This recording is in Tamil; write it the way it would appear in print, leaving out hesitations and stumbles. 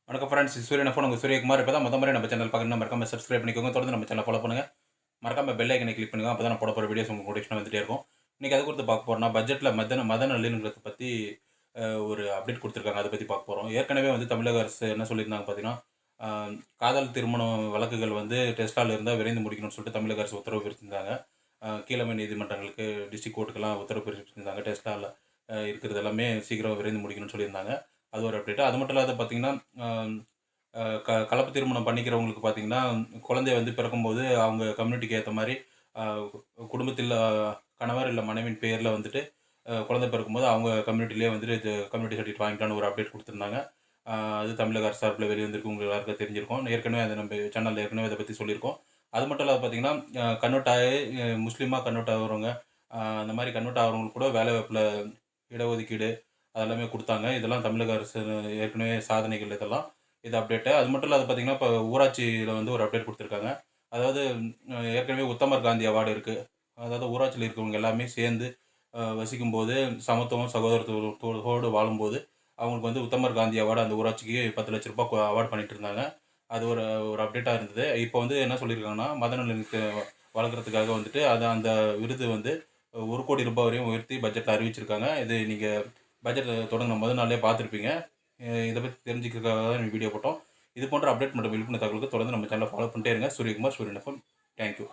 வணக்கம் ஃப்ரெண்ட்ஸ், சூரியன் ஃபோன் உங்கள் சூரியகுமார். இப்போ தான் முறை நம்ம சேனல் பார்க்கணும், மறக்காம சப்ஸ்கிரைப் பண்ணிக்கோங்க. தொடர்ந்து நம்ம சேனல் ஃபாலோ பண்ணுங்கள். மறக்காம பெல் ஐக்கனை கிளிக் பண்ணுங்க. அப்போ தான் நான் போட போகிற வீடியோஸ் உங்களுக்கு நோட்டிஃபிகேஷன் வந்துட்டே இருக்கும். இன்றைக்கி அது குறித்து பார்க்க போகிறோம்னா, பட்ஜெட்டில் மத நல்லிணக்கத்தை பற்றி ஒரு அப்டேட் கொடுத்துருக்காங்க. அதை பற்றி பார்க்க போகிறோம். ஏற்கனவே வந்து தமிழக அரசு என்ன சொல்லியிருந்தாங்க பார்த்தீங்கன்னா, காதல் திருமணம் வழக்குகள் வந்து டெஸ்டால் இருந்தால் விரைந்து முடிக்கணும்னு சொல்லிட்டு தமிழக அரசு உத்தரவு பிறப்பிச்சிருந்தாங்க. கீழமை நீதிமன்றங்களுக்கு, டிஸ்ட்ரிக்ட் கோர்ட்டுக்கெல்லாம் உத்தரவு பிறப்பிச்சிருந்தாங்க. டெஸ்டால் இருக்கிறது எல்லாமே சீக்கிரம் விரைந்து முடிக்கணும்னு சொல்லியிருந்தாங்க. அது ஒரு அப்டேட்டு. அது மட்டும் இல்லாத பார்த்தீங்கன்னா, கலப்பு திருமணம் பண்ணிக்கிறவங்களுக்கு பார்த்தீங்கன்னா, குழந்தை வந்து பிறக்கும்போது அவங்க கம்யூனிட்டிக்கு ஏற்ற மாதிரி குடும்பத்தில் கணவர் இல்லை மனைவியின் பேரில் வந்துட்டு குழந்தை பிறக்கும்போது அவங்க கம்யூனிட்டிலேயே வந்துட்டு இது கம்யூனிட்டி சர்டிஃபிகேட் வாங்கிக்கலான்னு ஒரு அப்டேட் கொடுத்துருந்தாங்க. அது தமிழக அரசு சார்பில் வெளிவந்திருக்கு. உங்களுக்கு எல்லாருக்கும் தெரிஞ்சிருக்கும். ஏற்கனவே அதை நம்ம சேனலில் ஏற்கனவே அதை பற்றி சொல்லியிருக்கோம். அது மட்டும் இல்லாத பார்த்தீங்கன்னா, கன்வெர்ட் ஆகி முஸ்லீமாக கன்வெர்ட் ஆகிறவங்க, அந்த மாதிரி கன்வெர்ட் ஆகிறவங்களுக்கு கூட வேலைவாய்ப்பில் இடஒதுக்கீடு அதெல்லாமே கொடுத்தாங்க. இதெல்லாம் தமிழக அரசு ஏற்கனவே சாதனைகள் இதெல்லாம். இது அப்டேட்டு. அது மட்டும் இல்லாத பார்த்தீங்கன்னா, இப்போ ஊராட்சியில் வந்து ஒரு அப்டேட் கொடுத்துருக்காங்க. அதாவது ஏற்கனவே உத்தமர் காந்தி அவார்டு இருக்குது. அதாவது ஊராட்சியில் இருக்கிறவங்க எல்லாமே சேர்ந்து வசிக்கும்போது சமத்துவம், சகோதரத்துவத்தோடு வாழும்போது அவங்களுக்கு வந்து உத்தமர் காந்தி அவார்டு அந்த ஊராட்சிக்கு ₹10,00,000 அவார்டு பண்ணிட்டு இருந்தாங்க. அது ஒரு ஒரு அப்டேட்டாக இருந்தது. இப்போ வந்து என்ன சொல்லியிருக்காங்கன்னா, மத நல்லிணக்கத்தை வளர்க்குறதுக்காக வந்துட்டு அந்த விருது வந்து ₹1,00,00,000 வரையும் உயர்த்தி பட்ஜெட்டில் அறிவிச்சிருக்காங்க. இது நீங்கள் பட்ஜெட் தொடங்கின முதல் நாளே பார்த்துருப்பீங்க. இதை பற்றி தெரிஞ்சுக்கிறதுக்காக தான் இந்த வீடியோ போட்டோம். இது போன்ற அப்டேட் மற்றும் விழிப்புணர்வு தகவலுக்கு தொடர்ந்து நம்ம சேனலை ஃபாலோ பண்ணிட்டே இருங்க. சூரியகுமார், சூரியன் எஃப்எம். தேங்க்யூ.